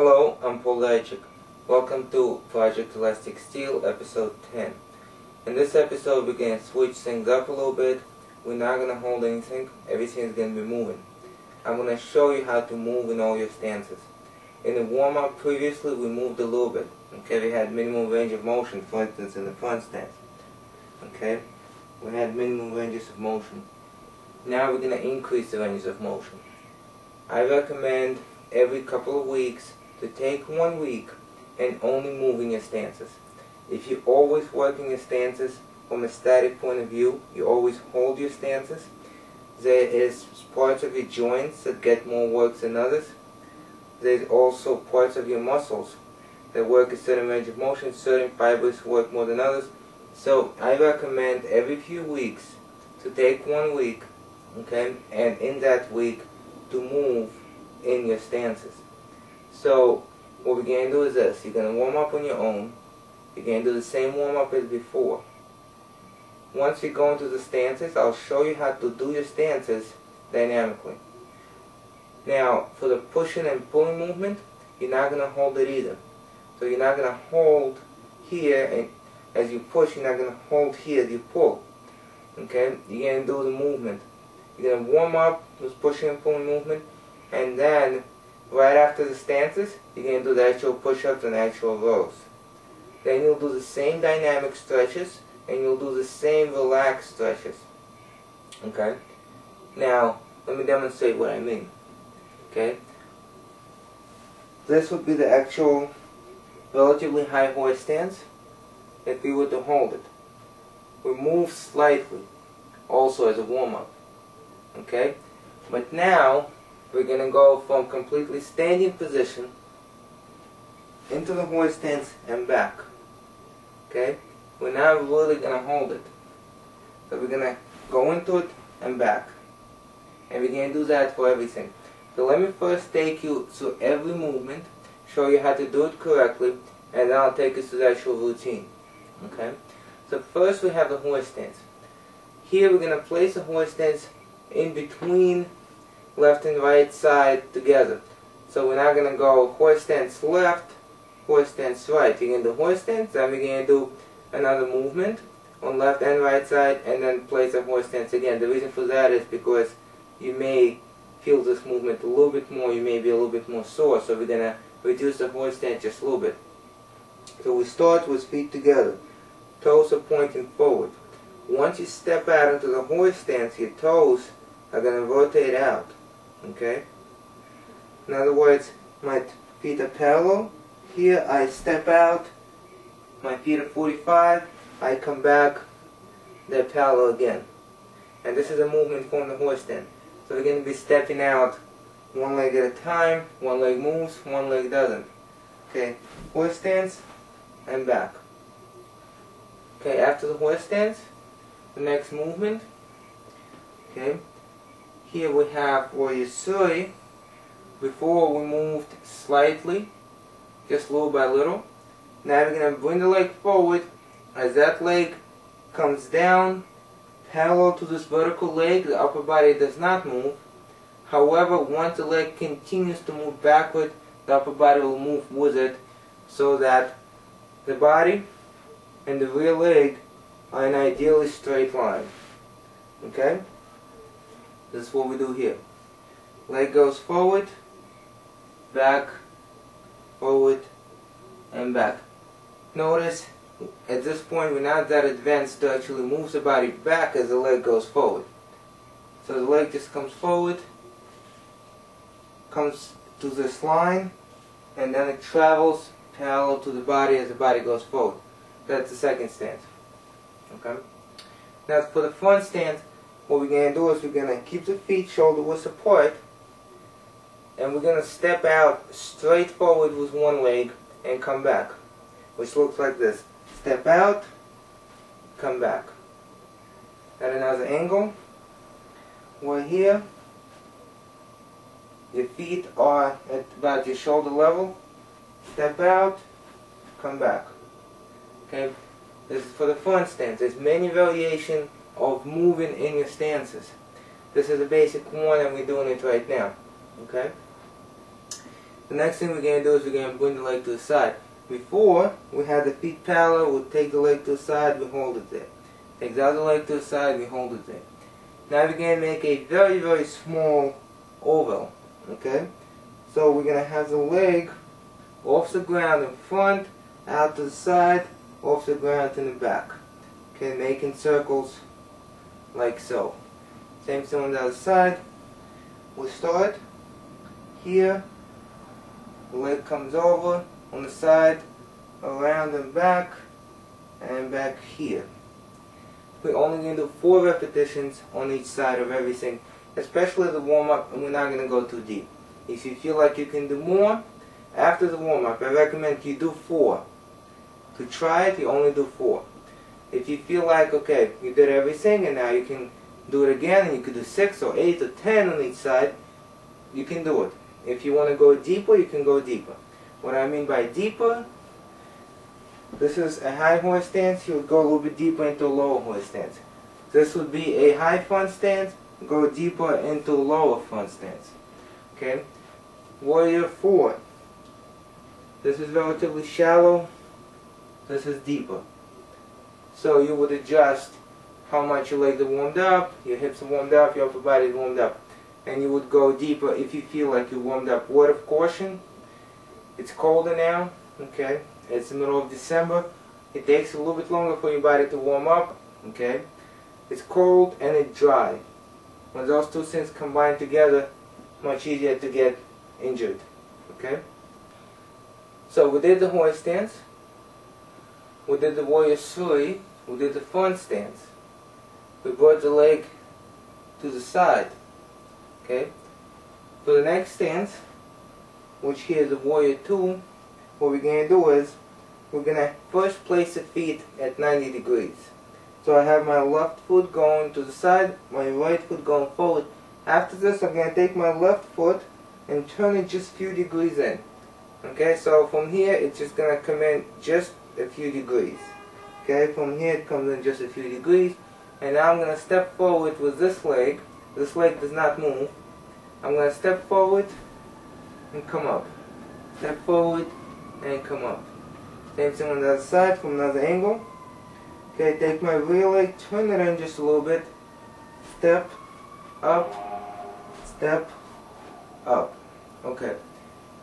Hello, I'm Paul. Welcome to Project ElasticSteel episode 10. In this episode we're going to switch things up a little bit. We're not going to hold anything. Everything's going to be moving. I'm going to show you how to move in all your stances. In the warm-up previously we moved a little bit. Okay, we had minimum range of motion, for instance in the front stance. Okay, we had minimum ranges of motion. Now we're going to increase the ranges of motion. I recommend every couple of weeks to take 1 week and only move in your stances. If you're always working your stances from a static point of view, you always hold your stances, there is parts of your joints that get more work than others. There's also parts of your muscles that work a certain range of motion, certain fibers work more than others. So I recommend every few weeks to take 1 week, okay, and in that week to move in your stances. So what we're going to do is this. You're going to warm up on your own. You're going to do the same warm up as before. Once you go into the stances, I'll show you how to do your stances dynamically. Now for the pushing and pulling movement, you're not going to hold it either. So you're not going to hold here, and as you push, you're not going to hold here as you pull. Okay? You're going to do the movement. You're going to warm up with pushing and pulling movement, and then right after the stances, you're going to do the actual push-ups and actual rows. Then you'll do the same dynamic stretches, and you'll do the same relaxed stretches. Okay? Now, let me demonstrate what I mean. Okay? This would be the actual relatively high horse stance if we were to hold it. We move slightly, also as a warm-up. Okay? But now, we're going to go from completely standing position into the horse stance and back. Okay? We're not really going to hold it. So we're going to go into it and back. And we're going to do that for everything. So let me first take you through every movement, show you how to do it correctly, and then I'll take you through the actual routine. Okay? So first we have the horse stance. Here we're going to place the horse stance in between left and right side together. So we're not going to go horse stance left, horse stance right. You're going to do horse stance, then we're going to do another movement on left and right side, and then place a horse stance again. The reason for that is because you may feel this movement a little bit more, you may be a little bit more sore, so we're going to reduce the horse stance just a little bit. So we start with feet together. Toes are pointing forward. Once you step out into the horse stance, your toes are going to rotate out. Okay? In other words, my feet are parallel. Here I step out. My feet are 45. I come back. They're parallel again. And this is a movement from the horse stance. So we're going to be stepping out one leg at a time. One leg moves, one leg doesn't. Okay? Horse stance and back. Okay, after the horse stance, the next movement. Okay? Here we have warrior three. Before we moved slightly, just little by little. Now we're going to bring the leg forward. As that leg comes down parallel to this vertical leg, the upper body does not move. However, once the leg continues to move backward, the upper body will move with it, so that the body and the rear leg are in an ideally straight line. Okay? This is what we do here. Leg goes forward, back, forward, and back. Notice, at this point we're not that advanced to actually move the body back as the leg goes forward. So the leg just comes forward, comes to this line, and then it travels parallel to the body as the body goes forward. That's the second stance. Okay? Now for the front stance, what we're going to do is we're going to keep the feet shoulder width apart, and we're going to step out straight forward with one leg and come back, which looks like this. Step out, come back. At another angle. We're here. Your feet are at about your shoulder level. Step out, come back. Okay? This is for the front stance. There's many variations of moving in your stances. This is a basic one and we're doing it right now. Okay? The next thing we're going to do is we're going to bring the leg to the side. Before, we had the feet parallel, we'll take the leg to the side, we hold it there. Take the other leg to the side, we hold it there. Now we're going to make a very, very small oval. Okay? So we're going to have the leg off the ground in front, out to the side, off the ground in the back. Okay, making circles like so. Same thing on the other side. We'll start here. The leg comes over on the side, around and back here. We're only going to do 4 repetitions on each side of everything, especially the warm-up, and we're not going to go too deep. If you feel like you can do more, after the warm-up, I recommend you do 4. To try it, you only do 4. If you feel like, okay, you did everything and now you can do it again, and you could do 6 or 8 or 10 on each side, you can do it. If you want to go deeper, you can go deeper. What I mean by deeper, this is a high horse stance, you would go a little bit deeper into a lower horse stance. This would be a high front stance, go deeper into a lower front stance. Okay? Warrior 4. This is relatively shallow, this is deeper. So you would adjust how much your legs are warmed up, your hips are warmed up, your upper body is warmed up. And you would go deeper if you feel like you're warmed up. Word of caution, it's colder now, okay? It's the middle of December. It takes a little bit longer for your body to warm up, okay? It's cold and it's dry. When those two things combine together, much easier to get injured, okay? So we did the horse stance, we did the warrior 3, we did the front stance. We brought the leg to the side, okay? For the next stance, which here is the warrior 2, what we're going to do is, we're going to first place the feet at 90 degrees. So I have my left foot going to the side, my right foot going forward. After this, I'm going to take my left foot and turn it just a few degrees in. Okay, so from here, it's just going to come in just a few degrees. Okay, from here, it comes in just a few degrees. And now I'm going to step forward with this leg. This leg does not move. I'm going to step forward and come up. Step forward and come up. Same thing on the other side from another angle. Okay, take my rear leg, turn it in just a little bit. Step up, step up. Okay.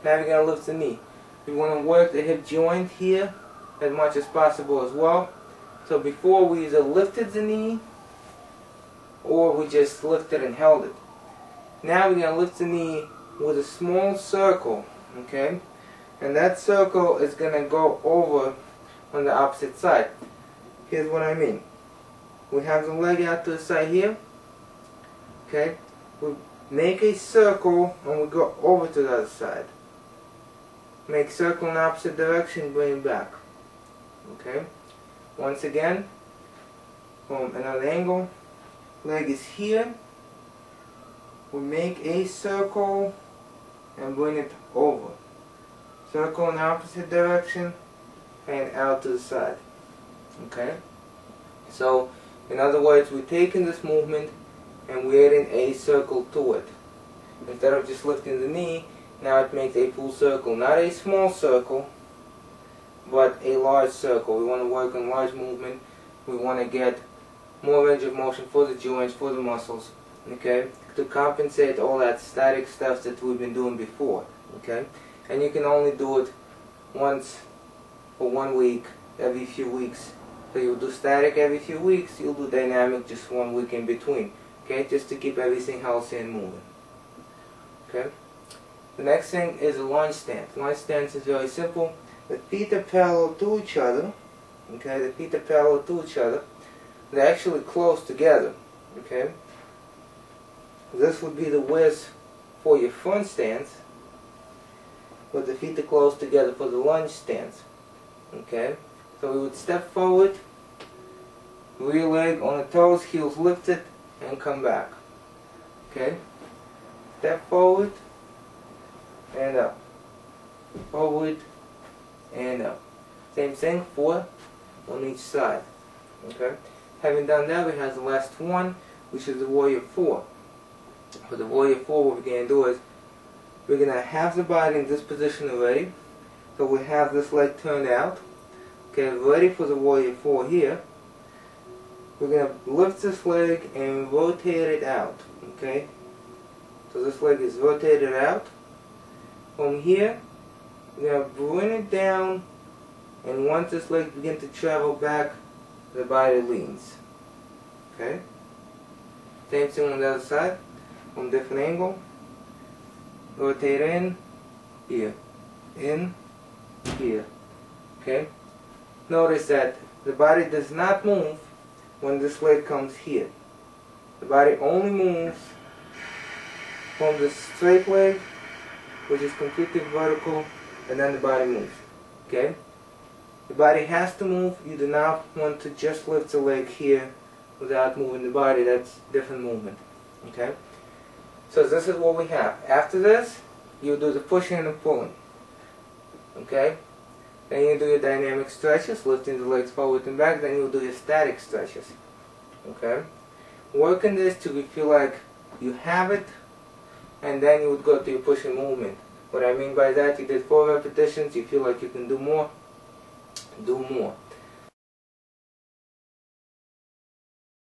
Now we're going to lift the knee. We want to work the hip joint here as much as possible as well. So before we either lifted the knee or we just lifted and held it. Now we're going to lift the knee with a small circle, okay? And that circle is going to go over on the opposite side. Here's what I mean. We have the leg out to the side here, okay? We make a circle and we go over to the other side. Make circle in the opposite direction, bring it back, okay? Once again, from another angle, leg is here, we make a circle and bring it over. Circle in the opposite direction and out to the side. Okay? So, in other words, we're taking this movement and we're adding a circle to it. Instead of just lifting the knee, now it makes a full circle. Not a small circle, but a large circle. We want to work on large movement. We want to get more range of motion for the joints, for the muscles, okay, to compensate all that static stuff that we've been doing before, okay? And you can only do it once for 1 week, every few weeks. So you'll do static every few weeks, you'll do dynamic just 1 week in between, okay, just to keep everything healthy and moving, okay? The next thing is a lunge stance. Lunge stance is very simple. The feet are parallel to each other, okay, the feet are parallel to each other. They're actually close together, okay. This would be the width for your front stance, but the feet are close together for the lunge stance, okay. So we would step forward, rear leg on the toes, heels lifted, and come back, okay. Step forward, and up, forward, and up. Same thing for on each side, okay. Having done that, we have the last one, which is the warrior 4. For the warrior 4, what we're going to do is, we're going to have the body in this position already. So we have this leg turned out. Okay, ready for the warrior 4 here. We're going to lift this leg and rotate it out. Okay, so this leg is rotated out. From here, we're going to bring it down, and once this leg begins to travel back, the body leans. Okay, same thing on the other side, from different angle. Rotate in, here, here. Okay, notice that the body does not move when this leg comes here. The body only moves from the straight leg, which is completely vertical, and then the body moves. Okay? The body has to move. You do not want to just lift the leg here without moving the body. That's different movement. Okay? So this is what we have. After this, you do the pushing and the pulling. Okay? Then you do your dynamic stretches, lifting the legs forward and back. Then you do your static stretches. Okay? Work on this till you feel like you have it, and then you would go to your pushing movement. What I mean by that, you did 4 repetitions, you feel like you can do more, do more.